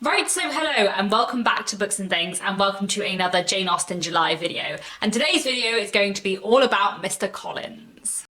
Right, so hello and welcome back to Books and Things and welcome to another Jane Austen July video. And today's video is going to be all about Mr. Collins.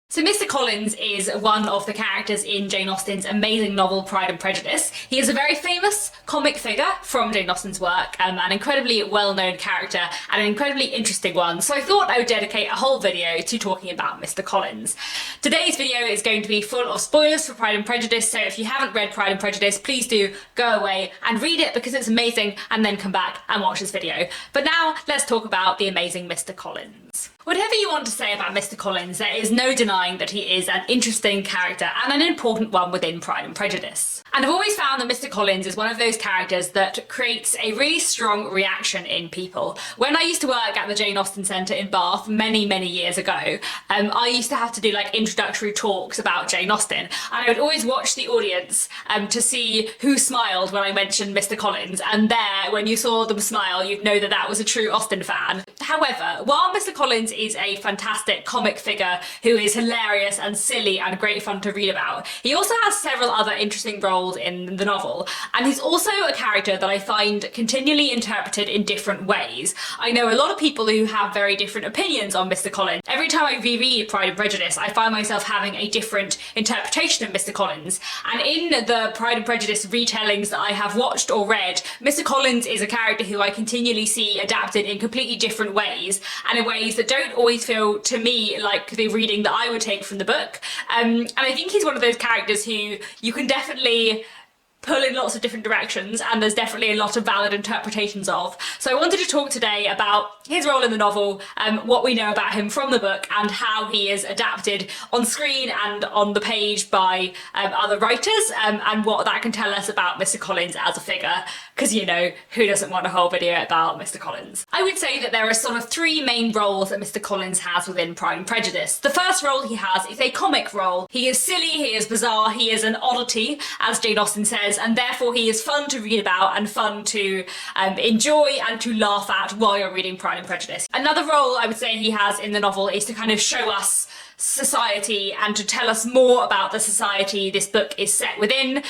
So Mr. Collins is one of the characters in Jane Austen's amazing novel Pride and Prejudice. He is a very famous comic figure from Jane Austen's work, an incredibly well-known character and an incredibly interesting one, so I thought I would dedicate a whole video to talking about Mr. Collins. Today's video is going to be full of spoilers for Pride and Prejudice, so if you haven't read Pride and Prejudice, please do go away and read it because it's amazing and then come back and watch this video. But now let's talk about the amazing Mr. Collins. Whatever you want to say about Mr. Collins, there is no denying that he is an interesting character and an important one within Pride and Prejudice. And I've always found that Mr. Collins is one of those characters that creates a really strong reaction in people. When I used to work at the Jane Austen Centre in Bath many years ago, I used to have to do like introductory talks about Jane Austen, and I would always watch the audience to see who smiled when I mentioned Mr. Collins, and there, when you saw them smile, you'd know that that was a true Austen fan. However, while Mr. Collins is a fantastic comic figure who is hilarious and silly and great fun to read about, he also has several other interesting roles in the novel, and he's also a character that I find continually interpreted in different ways. I know a lot of people who have very different opinions on Mr. Collins. Every time I reread Pride and Prejudice, I find myself having a different interpretation of Mr. Collins, and in the Pride and Prejudice retellings that I have watched or read, Mr. Collins is a character who I continually see adapted in completely different ways, and in ways that don't always feel to me like the reading that I would take from the book. And I think he's one of those characters who you can definitely pull in lots of different directions, and there's definitely a lot of valid interpretations of. So I wanted to talk today about his role in the novel, what we know about him from the book, and how he is adapted on screen and on the page by other writers, and what that can tell us about Mr. Collins as a figure, because you know, who doesn't want a whole video about Mr. Collins? I would say that there are sort of three main roles that Mr. Collins has within Pride and Prejudice. The first role he has is a comic role. He is silly, he is bizarre, he is an oddity, as Jane Austen says, and therefore he is fun to read about and fun to enjoy and to laugh at while you're reading Pride and Prejudice. Another role I would say he has in the novel is to kind of show us society and to tell us more about the society this book is set within.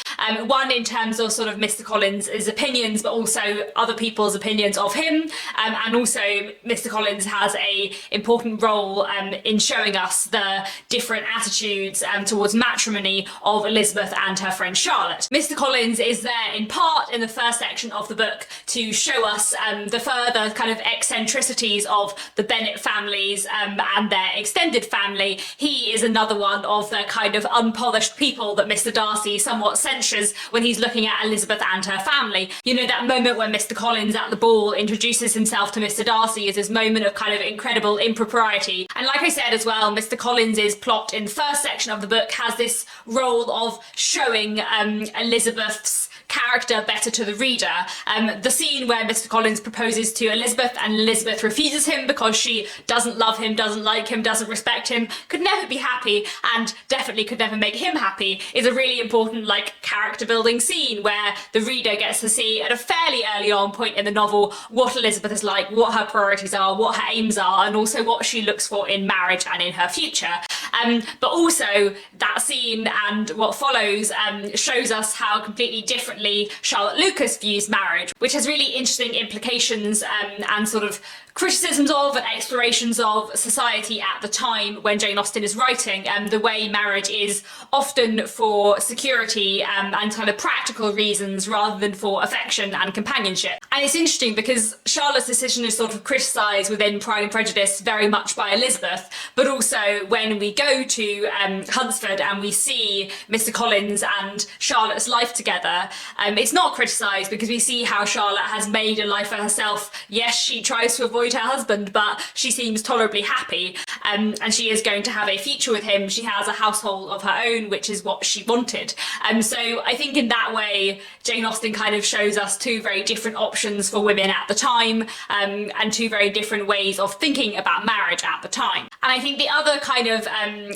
One in terms of sort of Mr. Collins' opinions, but also other people's opinions of him, and also Mr. Collins has a important role in showing us the different attitudes towards matrimony of Elizabeth and her friend Charlotte. Mr. Collins is there in part in the first section of the book to show us the further kind of eccentricities of the Bennett families and their extended family. He is another one of the kind of unpolished people that Mr. Darcy somewhat censures when he's looking at Elizabeth and her family. You know, that moment when Mr. Collins at the ball introduces himself to Mr. Darcy is this moment of kind of incredible impropriety. And like I said as well, Mr. Collins's plot in the first section of the book has this role of showing Elizabeth's character better to the reader. The scene where Mr. Collins proposes to Elizabeth and Elizabeth refuses him because she doesn't love him, doesn't like him, doesn't respect him, could never be happy, and definitely could never make him happy, is a really important like character building scene where the reader gets to see at a fairly early on point in the novel what Elizabeth is like, what her priorities are, what her aims are, and also what she looks for in marriage and in her future. But also that scene and what follows shows us how completely differently Charlotte Lucas views marriage, which has really interesting implications and sort of criticisms of and explorations of society at the time when Jane Austen is writing, the way marriage is often for security and kind of practical reasons rather than for affection and companionship. And it's interesting because Charlotte's decision is sort of criticised within Pride and Prejudice very much by Elizabeth, but also when we go to Hunsford and we see Mr. Collins and Charlotte's life together, it's not criticised because we see how Charlotte has made a life for herself. Yes, she tries to avoid her husband, but she seems tolerably happy, and she is going to have a future with him. She has a household of her own, which is what she wanted. So I think in that way, Jane Austen kind of shows us two very different options for women at the time, and two very different ways of thinking about marriage at the time. And I think the other kind of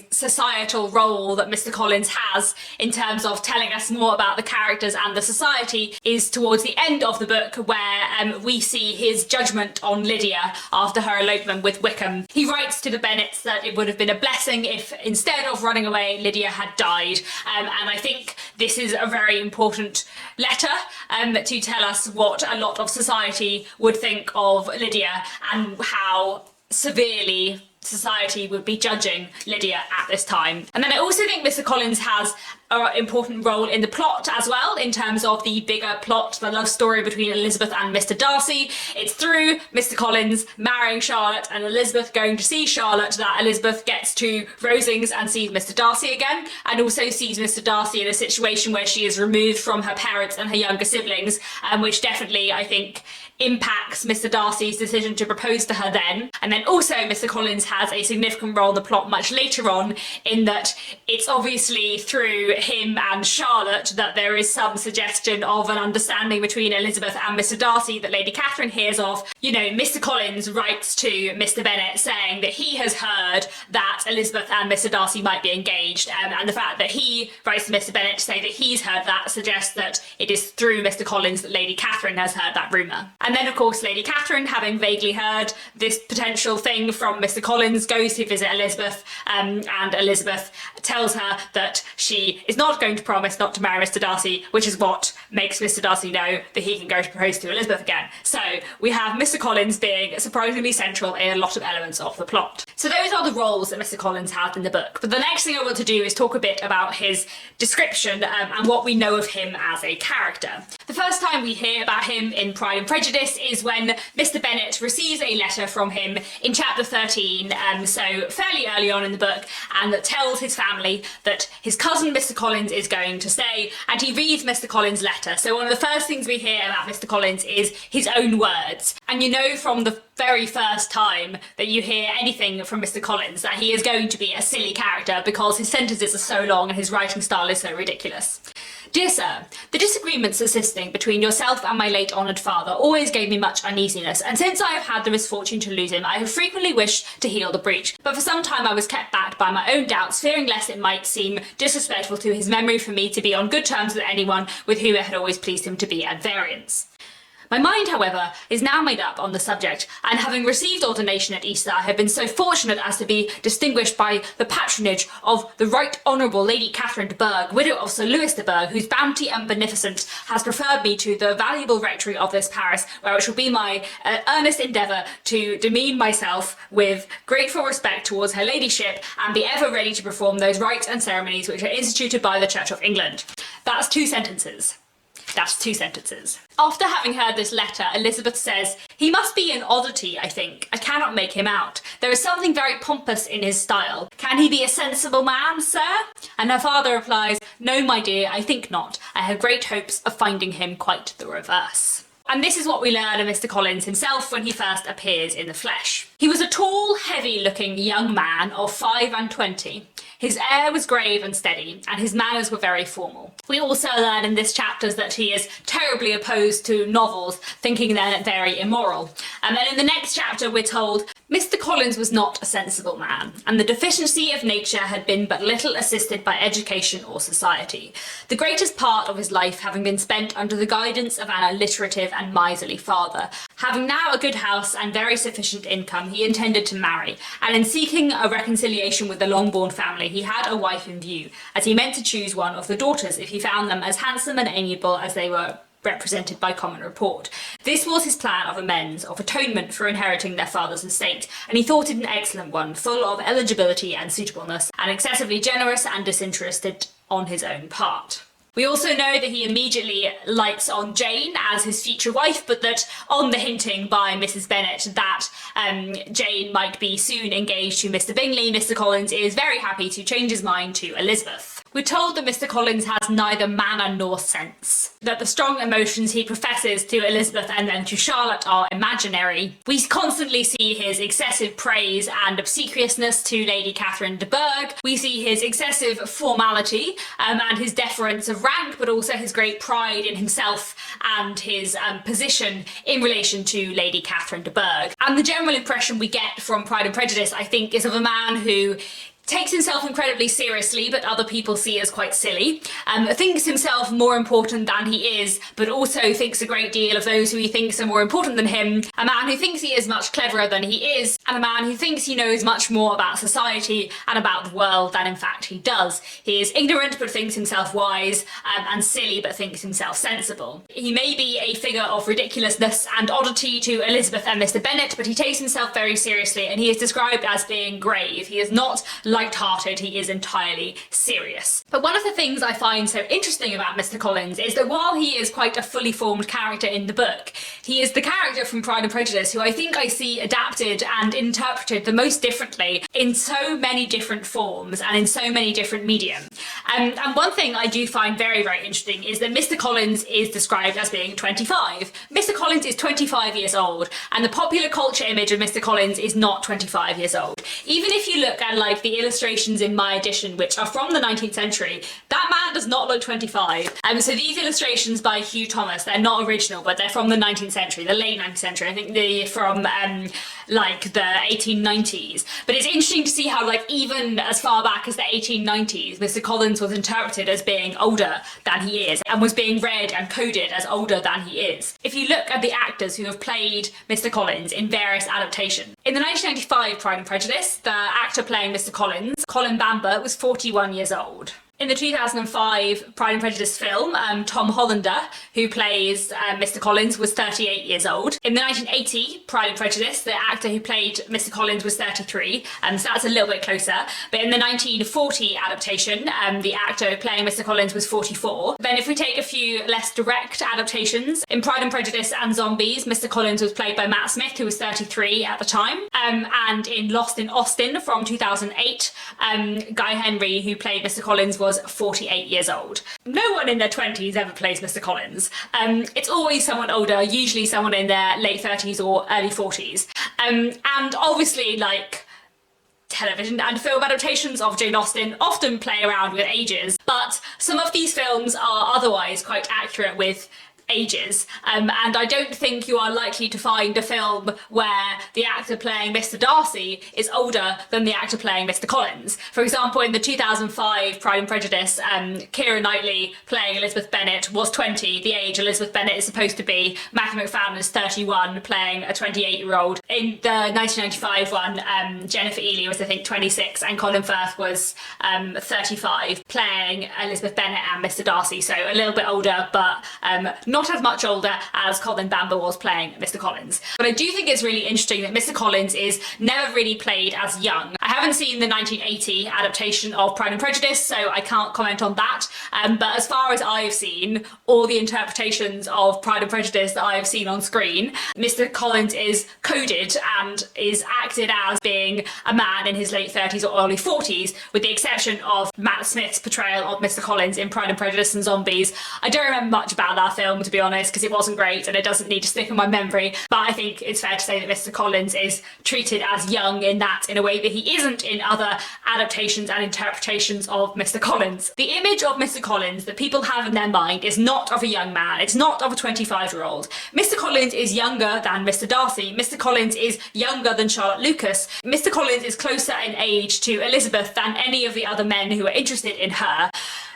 societal role that Mr. Collins has in terms of telling us more about the characters and the society is towards the end of the book, where we see his judgment on Lydia after her elopement with Wickham. He writes to the Bennets that it would have been a blessing if instead of running away, Lydia had died. And I think this is a very important letter to tell us what a lot of society would think of Lydia and how severely society would be judging Lydia at this time. And then I also think Mr. Collins has an important role in the plot as well, in terms of the bigger plot, the love story between Elizabeth and Mr. Darcy. It's through Mr. Collins marrying Charlotte and Elizabeth going to see Charlotte that Elizabeth gets to Rosings and sees Mr. Darcy again, and also sees Mr. Darcy in a situation where she is removed from her parents and her younger siblings, which definitely, I think, impacts Mr. Darcy's decision to propose to her then. And then also Mr. Collins has a significant role in the plot much later on, in that it's obviously through him and Charlotte that there is some suggestion of an understanding between Elizabeth and Mr. Darcy that Lady Catherine hears of. You know, Mr. Collins writes to Mr. Bennett saying that he has heard that Elizabeth and Mr. Darcy might be engaged, and the fact that he writes to Mr. Bennett to say that he's heard that suggests that it is through Mr. Collins that Lady Catherine has heard that rumour. And then, of course, Lady Catherine, having vaguely heard this potential thing from Mr. Collins, goes to visit Elizabeth, and Elizabeth tells her that she is not going to promise not to marry Mr. Darcy, which is what makes Mr. Darcy know that he can go to propose to Elizabeth again. So we have Mr. Collins being surprisingly central in a lot of elements of the plot. So those are the roles that Mr. Collins had in the book. But the next thing I want to do is talk a bit about his description and what we know of him as a character. The first time we hear about him in Pride and Prejudice is when Mr. Bennett receives a letter from him in chapter 13, so fairly early on in the book, and that tells his family that his cousin Mr. Collins is going to stay, and he reads Mr. Collins' letter. So one of the first things we hear about Mr. Collins is his own words, and you know from the very first time that you hear anything from Mr. Collins that he is going to be a silly character because his sentences are so long and his writing style is so ridiculous. Dear Sir, the disagreements existing between yourself and my late honoured father always gave me much uneasiness, and since I have had the misfortune to lose him, I have frequently wished to heal the breach, but for some time I was kept back by my own doubts, fearing lest it might seem disrespectful to his memory for me to be on good terms with anyone with whom it had always pleased him to be at variance. My mind, however, is now made up on the subject, and having received ordination at Easter, I have been so fortunate as to be distinguished by the patronage of the Right Honourable Lady Catherine de Bourgh, widow of Sir Louis de Bourgh, whose bounty and beneficence has preferred me to the valuable rectory of this parish, where it shall be my earnest endeavour to demean myself with grateful respect towards her ladyship, and be ever ready to perform those rites and ceremonies which are instituted by the Church of England. That's two sentences. That's two sentences. After having heard this letter, Elizabeth says, "He must be an oddity, I think. I cannot make him out. There is something very pompous in his style. Can he be a sensible man, sir?" And her father replies, "No, my dear, I think not. I have great hopes of finding him quite the reverse." And this is what we learn of Mr. Collins himself when he first appears in the flesh. He was a tall, heavy-looking young man of 25. His air was grave and steady, and his manners were very formal. We also learn in this chapter that he is terribly opposed to novels, thinking them very immoral. And then in the next chapter we're told, Mr. Collins was not a sensible man, and the deficiency of nature had been but little assisted by education or society, the greatest part of his life having been spent under the guidance of an illiterative and miserly father. Having now a good house and very sufficient income, he intended to marry, and in seeking a reconciliation with the Longbourn family, he had a wife in view, as he meant to choose one of the daughters if he found them as handsome and amiable as they were represented by common report. This was his plan of amends, of atonement for inheriting their father's estate, and he thought it an excellent one, full of eligibility and suitableness, and excessively generous and disinterested on his own part. We also know that he immediately lights on Jane as his future wife, but that on the hinting by Mrs. Bennett that Jane might be soon engaged to Mr. Bingley, Mr. Collins is very happy to change his mind to Elizabeth. We're told that Mr. Collins has neither manner nor sense, that the strong emotions he professes to Elizabeth and then to Charlotte are imaginary. We constantly see his excessive praise and obsequiousness to Lady Catherine de Bourgh. We see his excessive formality and his deference of rank, but also his great pride in himself and his position in relation to Lady Catherine de Bourgh. And the general impression we get from Pride and Prejudice, I think, is of a man who takes himself incredibly seriously, but other people see as quite silly, thinks himself more important than he is, but also thinks a great deal of those who he thinks are more important than him, a man who thinks he is much cleverer than he is, and a man who thinks he knows much more about society and about the world than in fact he does. He is ignorant but thinks himself wise, and silly but thinks himself sensible. He may be a figure of ridiculousness and oddity to Elizabeth and Mr. Bennett, but he takes himself very seriously, and he is described as being grave. He is not light-hearted, he is entirely serious. But one of the things I find so interesting about Mr. Collins is that while he is quite a fully formed character in the book, he is the character from Pride and Prejudice who I think I see adapted and interpreted the most differently in so many different forms and in so many different medium. And one thing I do find very, very interesting is that Mr. Collins is described as being 25. Mr. Collins is 25 years old, and the popular culture image of Mr. Collins is not 25 years old. Even if you look at like the illustrations in my edition, which are from the 19th century, that man does not look 25. So these illustrations by Hugh Thomas, they're not original, but they're from the 19th century, the late 19th century. I think they're from like the 1890s. But it's interesting to see how like even as far back as the 1890s, Mr. Collins was interpreted as being older than he is and was being read and coded as older than he is. If you look at the actors who have played Mr. Collins in various adaptations, in the 1995 Pride and Prejudice, the actor playing Mr. Collins, Colin Bamber, was 41 years old. In the 2005 Pride and Prejudice film, Tom Hollander, who plays Mr. Collins, was 38 years old. In the 1980 Pride and Prejudice, the actor who played Mr. Collins was 33, so that's a little bit closer. But in the 1940 adaptation, the actor playing Mr. Collins was 44. Then if we take a few less direct adaptations, in Pride and Prejudice and Zombies, Mr. Collins was played by Matt Smith, who was 33 at the time. And in Lost in Austen from 2008, Guy Henry, who played Mr. Collins, was 48 years old. No one in their 20s ever plays Mr. Collins. It's always someone older, usually someone in their late 30s or early 40s. And obviously, like, television and film adaptations of Jane Austen often play around with ages, but some of these films are otherwise quite accurate with ages, and I don't think you are likely to find a film where the actor playing Mr. Darcy is older than the actor playing Mr. Collins. For example, in the 2005 Pride and Prejudice, Keira Knightley playing Elizabeth Bennet was 20, the age Elizabeth Bennet is supposed to be. Matthew McFadden is 31, playing a 28-year-old. In the 1995 one, Jennifer Ely was, I think, 26, and Colin Firth was 35, playing Elizabeth Bennet and Mr. Darcy, so a little bit older, but not as much older as Colin Bamber was playing Mr. Collins. But I do think it's really interesting that Mr. Collins is never really played as young. I haven't seen the 1980 adaptation of Pride and Prejudice, so I can't comment on that. But as far as I've seen, all the interpretations of Pride and Prejudice that I've seen on screen, Mr. Collins is coded and is acted as being a man in his late 30s or early 40s, with the exception of Matt Smith's portrayal of Mr. Collins in Pride and Prejudice and Zombies. I don't remember much about that film, to be honest, because it wasn't great and it doesn't need to stick in my memory, but I think it's fair to say that Mr. Collins is treated as young in a way that he isn't in other adaptations and interpretations of Mr. Collins. The image of Mr. Collins that people have in their mind is not of a young man, it's not of a 25-year-old. Mr. Collins is younger than Mr. Darcy, Mr. Collins is younger than Charlotte Lucas, Mr. Collins is closer in age to Elizabeth than any of the other men who are interested in her.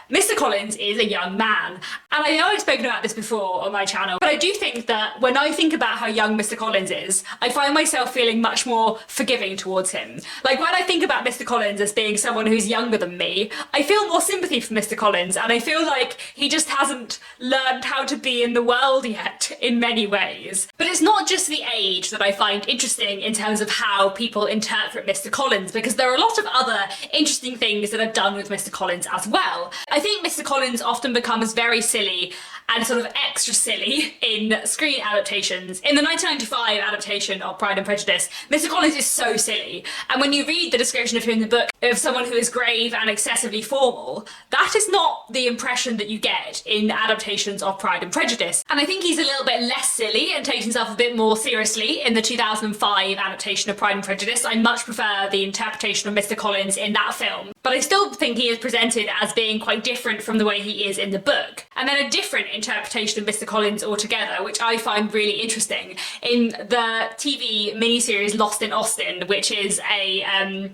Mr. Collins is a young man, and I know I've spoken about this before on my channel, but I do think that when I think about how young Mr. Collins is, I find myself feeling much more forgiving towards him. Like, when I think about Mr. Collins as being someone who's younger than me, I feel more sympathy for Mr. Collins, and I feel like he just hasn't learned how to be in the world yet, in many ways. But it's not just the age that I find interesting in terms of how people interpret Mr. Collins, because there are a lot of other interesting things that are done with Mr. Collins as well. I think Mr. Collins often becomes very silly and sort of extra silly in screen adaptations. In the 1995 adaptation of Pride and Prejudice, Mr. Collins is so silly, and when you read the description of him in the book of someone who is grave and excessively formal, that is not the impression that you get in adaptations of Pride and Prejudice. And I think he's a little bit less silly and takes himself a bit more seriously in the 2005 adaptation of Pride and Prejudice. I much prefer the interpretation of Mr. Collins in that film, but I still think he is presented as being quite different from the way he is in the book. And then a different interpretation of Mr. Collins altogether, which I find really interesting, in the TV miniseries Lost in Austen, which is a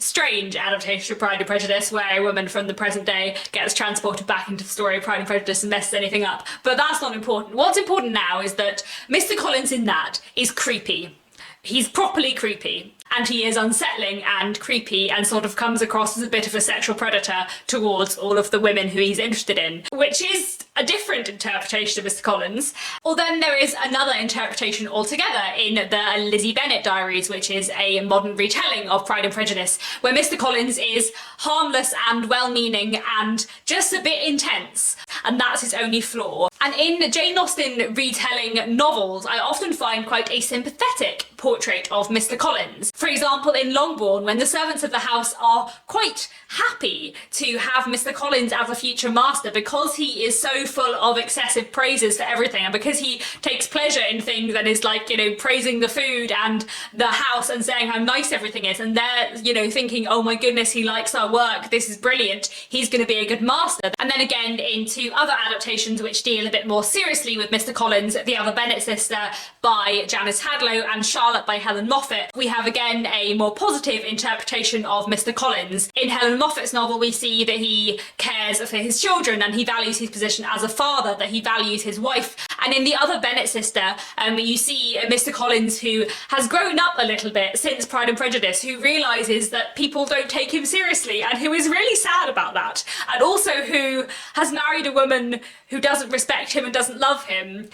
strange adaptation of Pride and Prejudice where a woman from the present day gets transported back into the story of Pride and Prejudice and messes anything up. But that's not important. What's important now is that Mr. Collins in that is creepy. He's properly creepy, and he is unsettling and creepy and sort of comes across as a bit of a sexual predator towards all of the women who he's interested in, which is a different interpretation of Mr. Collins. Or then there is another interpretation altogether in the Lizzie Bennett diaries, which is a modern retelling of Pride and Prejudice, where Mr. Collins is harmless and well-meaning and just a bit intense, and that's his only flaw. And in Jane Austen retelling novels, I often find quite a sympathetic portrait of Mr. Collins. For example, in Longbourn, when the servants of the house are quite happy to have Mr. Collins as a future master because he is so full of excessive praises for everything, and because he takes pleasure in things and is like, you know, praising the food and the house and saying how nice everything is, and they're, you know, thinking, oh my goodness, he likes our work, this is brilliant, he's going to be a good master. And then again into other adaptations which deal a bit more seriously with Mr. Collins, The Other Bennett Sister by Janice Hadlow and Charlotte by Helen Moffat, we have again a more positive interpretation of Mr. Collins. In Helen Moffat's novel, we see that he cares for his children and he values his position as a father, that he values his wife. And in The Other Bennett Sister, you see Mr. Collins who has grown up a little bit since Pride and Prejudice, who realises that people don't take him seriously and who is really sad about that. And also who has married a woman who doesn't respect him and doesn't love him,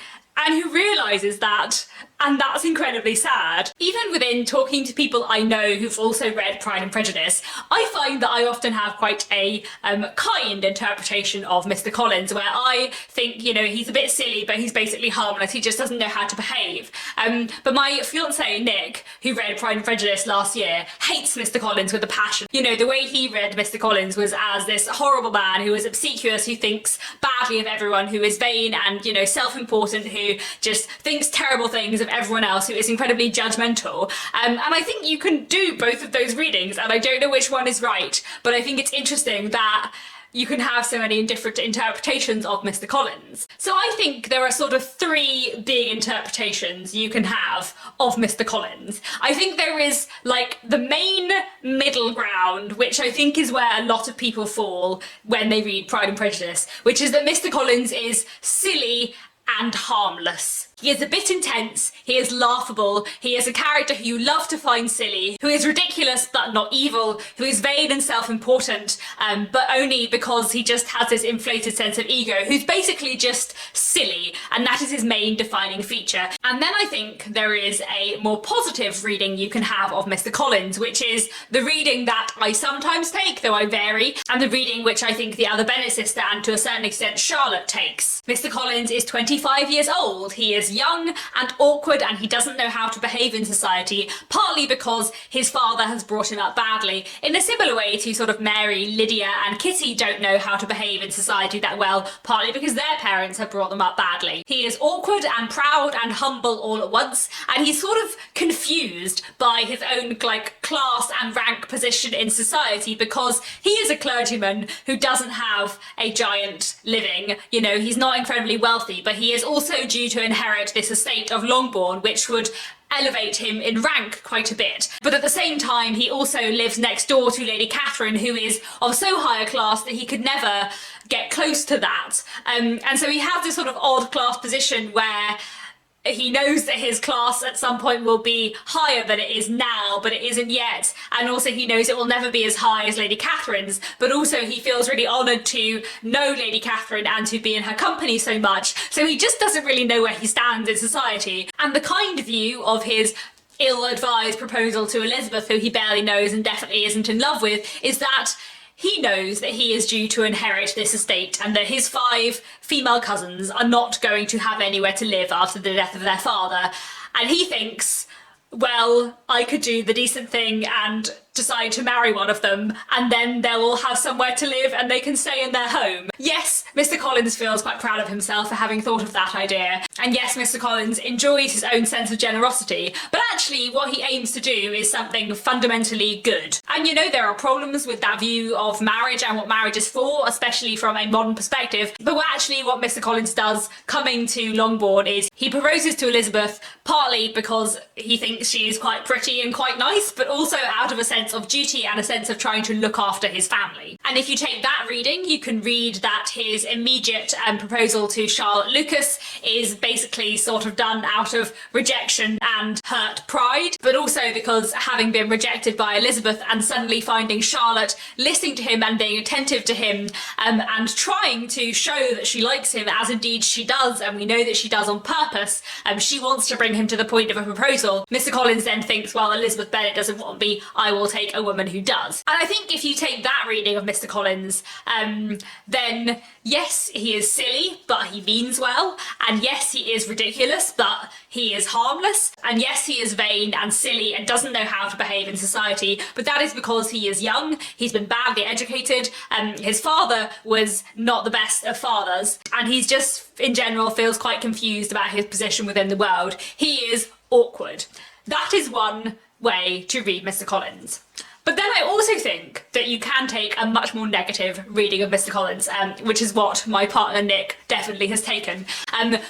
and who realises that, and that's incredibly sad. Even within talking to people I know who've also read Pride and Prejudice, I find that I often have quite a kind interpretation of Mr. Collins, where I think, you know, he's a bit silly, but he's basically harmless, he just doesn't know how to behave. But my fiance Nick, who read Pride and Prejudice last year, hates Mr. Collins with a passion. You know, the way he read Mr. Collins was as this horrible man who is obsequious, who thinks badly of everyone, who is vain and, you know, self-important, who just thinks terrible things of everyone else, who is incredibly judgmental. And I think you can do both of those readings, and I don't know which one is right, but I think it's interesting that you can have so many different interpretations of Mr. Collins. So I think there are sort of three big interpretations you can have of Mr. Collins. I think there is like the main middle ground, which I think is where a lot of people fall when they read Pride and Prejudice, which is that Mr. Collins is silly and harmless. He is a bit intense, he is laughable, he is a character who you love to find silly, who is ridiculous but not evil, who is vain and self-important, but only because he just has this inflated sense of ego, who's basically just silly, and that is his main defining feature. And then I think there is a more positive reading you can have of Mr. Collins, which is the reading that I sometimes take, though I vary, and the reading which I think The Other Bennett Sister and to a certain extent Charlotte takes. Mr. Collins is 25 years old, he is young and awkward and he doesn't know how to behave in society, partly because his father has brought him up badly, in a similar way to sort of Mary, Lydia and Kitty don't know how to behave in society that well, partly because their parents have brought them up badly. He is awkward and proud and humble all at once, and he's sort of confused by his own like class and rank position in society, because he is a clergyman who doesn't have a giant living, you know, he's not incredibly wealthy, but he is also due to inherit this estate of Longbourn, which would elevate him in rank quite a bit. But at the same time, he also lives next door to Lady Catherine, who is of so high a class that he could never get close to that. And so he has this sort of odd class position where he knows that his class at some point will be higher than it is now, but it isn't yet. And also he knows it will never be as high as Lady Catherine's, but also he feels really honoured to know Lady Catherine and to be in her company so much. So he just doesn't really know where he stands in society. And the kind view of his ill-advised proposal to Elizabeth, who he barely knows and definitely isn't in love with, is that he knows that he is due to inherit this estate and that his 5 female cousins are not going to have anywhere to live after the death of their father. And he thinks, well, I could do the decent thing and decide to marry one of them, and then they'll all have somewhere to live and they can stay in their home. Yes, Mr. Collins feels quite proud of himself for having thought of that idea. And yes, Mr. Collins enjoys his own sense of generosity, but actually what he aims to do is something fundamentally good. And you know, there are problems with that view of marriage and what marriage is for, especially from a modern perspective. But what Mr. Collins does coming to Longbourn is he proposes to Elizabeth, partly because he thinks she is quite pretty and quite nice, but also out of a sense sense of duty and a sense of trying to look after his family. And if you take that reading, you can read that his immediate proposal to Charlotte Lucas is basically sort of done out of rejection and hurt pride, but also because having been rejected by Elizabeth and suddenly finding Charlotte listening to him and being attentive to him and trying to show that she likes him, as indeed she does, and we know that she does on purpose, she wants to bring him to the point of a proposal. Mr. Collins then thinks, well, Elizabeth Bennet doesn't want me, I will take a woman who does. And I think if you take that reading of Mr. Collins, then yes, he is silly, but he means well, and yes, he is ridiculous, but he is harmless, and yes, he is vain and silly and doesn't know how to behave in society, but that is because he is young, he's been badly educated, his father was not the best of fathers, and he's just, in general, feels quite confused about his position within the world. He is awkward. That is one way to read Mr. Collins. But then I also think that you can take a much more negative reading of Mr. Collins, which is what my partner Nick definitely has taken,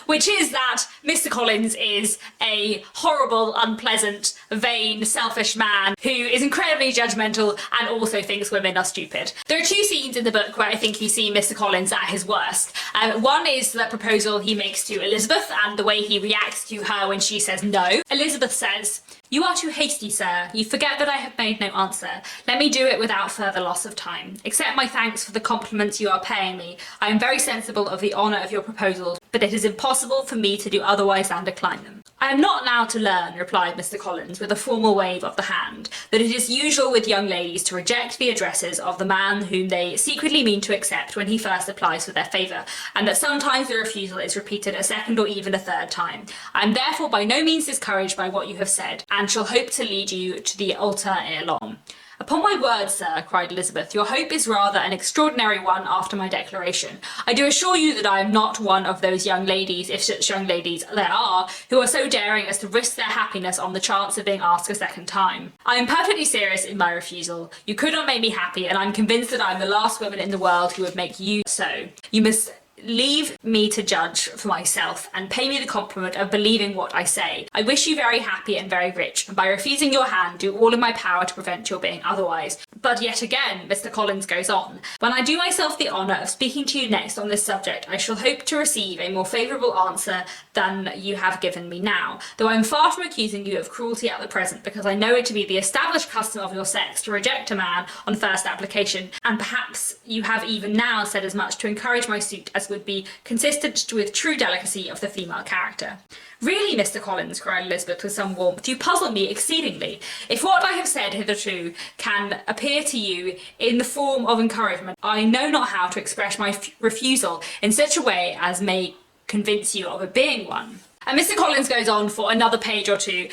which is that Mr. Collins is a horrible, unpleasant, vain, selfish man who is incredibly judgmental and also thinks women are stupid. There are two scenes in the book where I think you see Mr. Collins at his worst. One is the proposal he makes to Elizabeth and the way he reacts to her when she says no. Elizabeth says, "You are too hasty, sir. You forget that I have made no answer. Let me do it without further loss of time. Accept my thanks for the compliments you are paying me. I am very sensible of the honour of your proposals, but it is impossible for me to do otherwise than decline them." "I am not now to learn," replied Mr. Collins with a formal wave of the hand, "that it is usual with young ladies to reject the addresses of the man whom they secretly mean to accept when he first applies for their favour, and that sometimes the refusal is repeated a second or even a third time. I am therefore by no means discouraged by what you have said, and shall hope to lead you to the altar ere long." "Upon my word, sir," cried Elizabeth, "your hope is rather an extraordinary one after my declaration. I do assure you that I am not one of those young ladies, if such young ladies there are, who are so daring as to risk their happiness on the chance of being asked a second time. I am perfectly serious in my refusal. You could not make me happy, and I am convinced that I am the last woman in the world who would make you so. You must leave me to judge for myself and pay me the compliment of believing what I say. I wish you very happy and very rich, and by refusing your hand do all in my power to prevent your being otherwise." But yet again, Mr. Collins goes on, "When I do myself the honour of speaking to you next on this subject, I shall hope to receive a more favourable answer than you have given me now, though I am far from accusing you of cruelty at the present, because I know it to be the established custom of your sex to reject a man on first application, and perhaps you have even now said as much to encourage my suit as would be consistent with true delicacy of the female character." "Really, Mr. Collins," cried Elizabeth with some warmth, "you puzzle me exceedingly. If what I have said hitherto can appear to you in the form of encouragement, I know not how to express my refusal in such a way as may convince you of it being one." And Mr. Collins goes on for another page or two,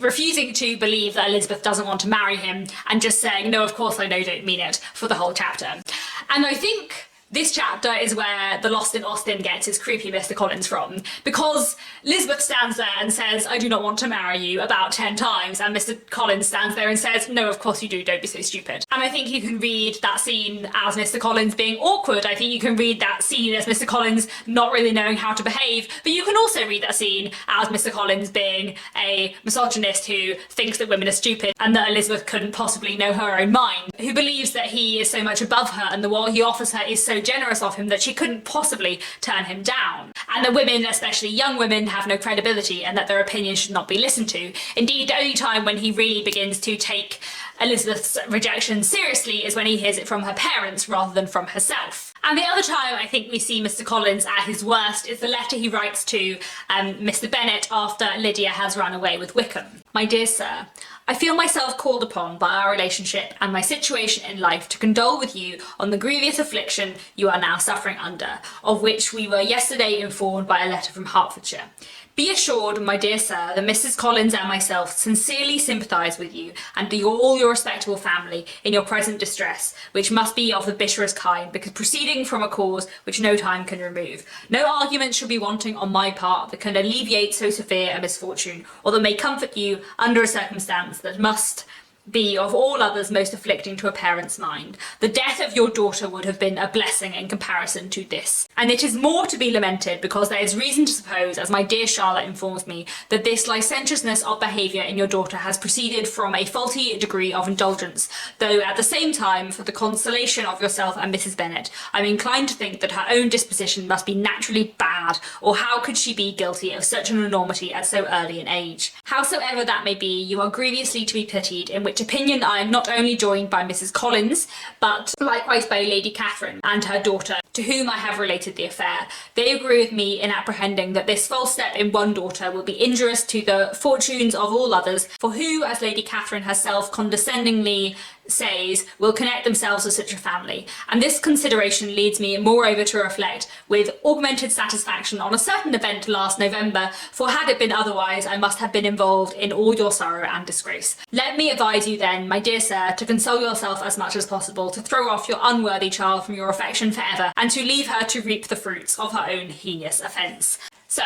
refusing to believe that Elizabeth doesn't want to marry him and just saying, "No, of course I know, don't mean it," for the whole chapter. And I think this chapter is where the Lost in Austen gets its creepy Mr. Collins from, because Elizabeth stands there and says, "I do not want to marry you," about 10 times, and Mr. Collins stands there and says, "No, of course you do, don't be so stupid." And I think you can read that scene as Mr. Collins being awkward. I think you can read that scene as Mr. Collins not really knowing how to behave, but you can also read that scene as Mr. Collins being a misogynist who thinks that women are stupid and that Elizabeth couldn't possibly know her own mind, who believes that he is so much above her and that what he offers her is so generous of him that she couldn't possibly turn him down, and that women, especially young women, have no credibility and that their opinions should not be listened to. Indeed, the only time when he really begins to take Elizabeth's rejection seriously is when he hears it from her parents rather than from herself. And the other time I think we see Mr. Collins at his worst is the letter he writes to Mr. Bennett after Lydia has run away with Wickham. "My dear sir, I feel myself called upon by our relationship and my situation in life to condole with you on the grievous affliction you are now suffering under, of which we were yesterday informed by a letter from Hertfordshire. Be assured, my dear sir, that Mrs. Collins and myself sincerely sympathise with you and all your respectable family in your present distress, which must be of the bitterest kind, because proceeding from a cause which no time can remove. No argument shall be wanting on my part that can alleviate so severe a misfortune, or that may comfort you under a circumstance that must be of all others most afflicting to a parent's mind. The death of your daughter would have been a blessing in comparison to this. And it is more to be lamented because there is reason to suppose, as my dear Charlotte informs me, that this licentiousness of behaviour in your daughter has proceeded from a faulty degree of indulgence, though at the same time, for the consolation of yourself and Mrs. Bennet, I'm inclined to think that her own disposition must be naturally bad, or how could she be guilty of such an enormity at so early an age? Howsoever that may be, you are grievously to be pitied, in which opinion I am not only joined by Mrs. Collins, but likewise by Lady Catherine and her daughter, to whom I have related the affair. They agree with me in apprehending that this false step in one daughter will be injurious to the fortunes of all others, for who, as Lady Catherine herself condescendingly says, will connect themselves with such a family. And this consideration leads me moreover to reflect with augmented satisfaction on a certain event last November, for had it been otherwise I must have been involved in all your sorrow and disgrace. Let me advise you then, my dear sir, to console yourself as much as possible, to throw off your unworthy child from your affection for ever, and to leave her to reap the fruits of her own heinous offence. So,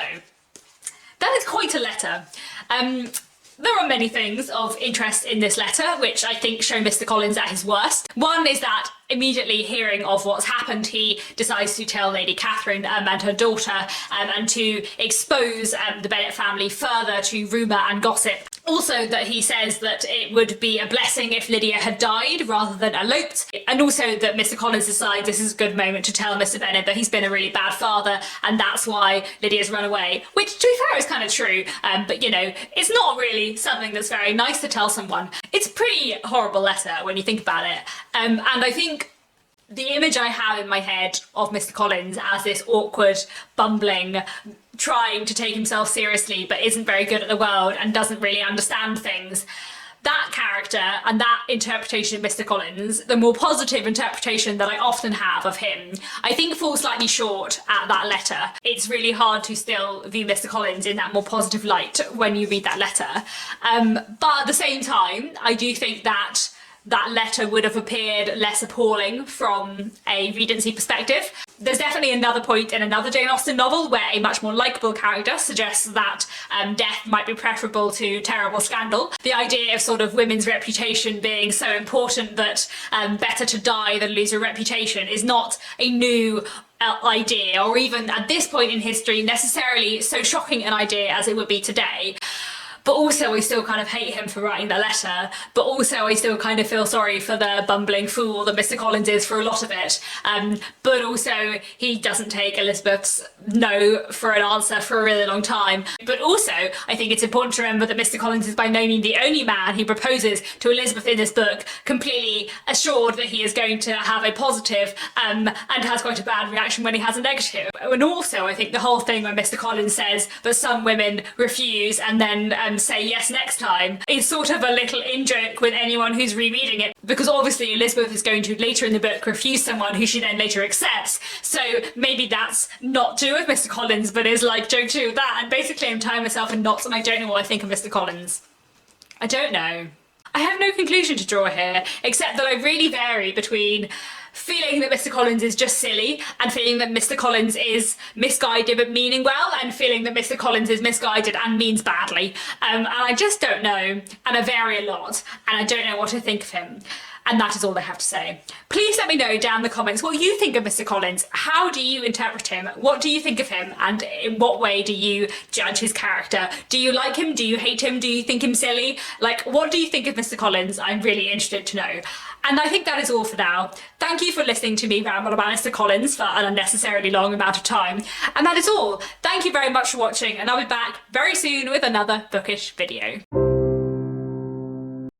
that is quite a letter. There are many things of interest in this letter, which I think show Mr. Collins at his worst. One is that immediately hearing of what's happened, he decides to tell Lady Catherine and her daughter and to expose the Bennett family further to rumour and gossip. Also that he says that it would be a blessing if Lydia had died rather than eloped, and also that Mr. Collins decides this is a good moment to tell Mr. Bennett that he's been a really bad father and that's why Lydia's run away, which to be fair is kind of true, but you know, it's not really something that's very nice to tell someone. It's a pretty horrible letter when you think about it, and I think the image I have in my head of Mr. Collins as this awkward, bumbling, trying to take himself seriously but isn't very good at the world and doesn't really understand things, that character and that interpretation of Mr. Collins, the more positive interpretation that I often have of him, I think falls slightly short at that letter. It's really hard to still view Mr. Collins in that more positive light when you read that letter. But at the same time, I do think that that letter would have appeared less appalling from a Regency perspective. There's definitely another point in another Jane Austen novel where a much more likeable character suggests that death might be preferable to terrible scandal. The idea of sort of women's reputation being so important that better to die than lose your reputation is not a new idea, or even at this point in history necessarily so shocking an idea as it would be today. But also I still kind of hate him for writing the letter, but also I still kind of feel sorry for the bumbling fool that Mr. Collins is for a lot of it. But also he doesn't take Elizabeth's no for an answer for a really long time. But also I think it's important to remember that Mr. Collins is by no means the only man who proposes to Elizabeth in this book, completely assured that he is going to have a positive and has quite a bad reaction when he has a negative. And also I think the whole thing when Mr. Collins says that some women refuse and then say yes next time is sort of a little in-joke with anyone who's rereading it, because obviously Elizabeth is going to later in the book refuse someone who she then later accepts, so maybe that's not true of Mr. Collins but is like joke true of that, and basically I'm tying myself in knots and I don't know what I think of Mr. Collins. I don't know. I have no conclusion to draw here, except that I really vary between feeling that Mr. Collins is just silly and feeling that Mr. Collins is misguided but meaning well, and feeling that Mr. Collins is misguided and means badly. And I just don't know, and I vary a lot, and I don't know what to think of him. And that is all I have to say. Please let me know down in the comments what you think of Mr. Collins. How do you interpret him? What do you think of him? And in what way do you judge his character? Do you like him? Do you hate him? Do you think him silly? Like, what do you think of Mr. Collins? I'm really interested to know. And I think that is all for now. Thank you for listening to me ramble about Mr. Collins for an unnecessarily long amount of time. And that is all. Thank you very much for watching, and I'll be back very soon with another bookish video.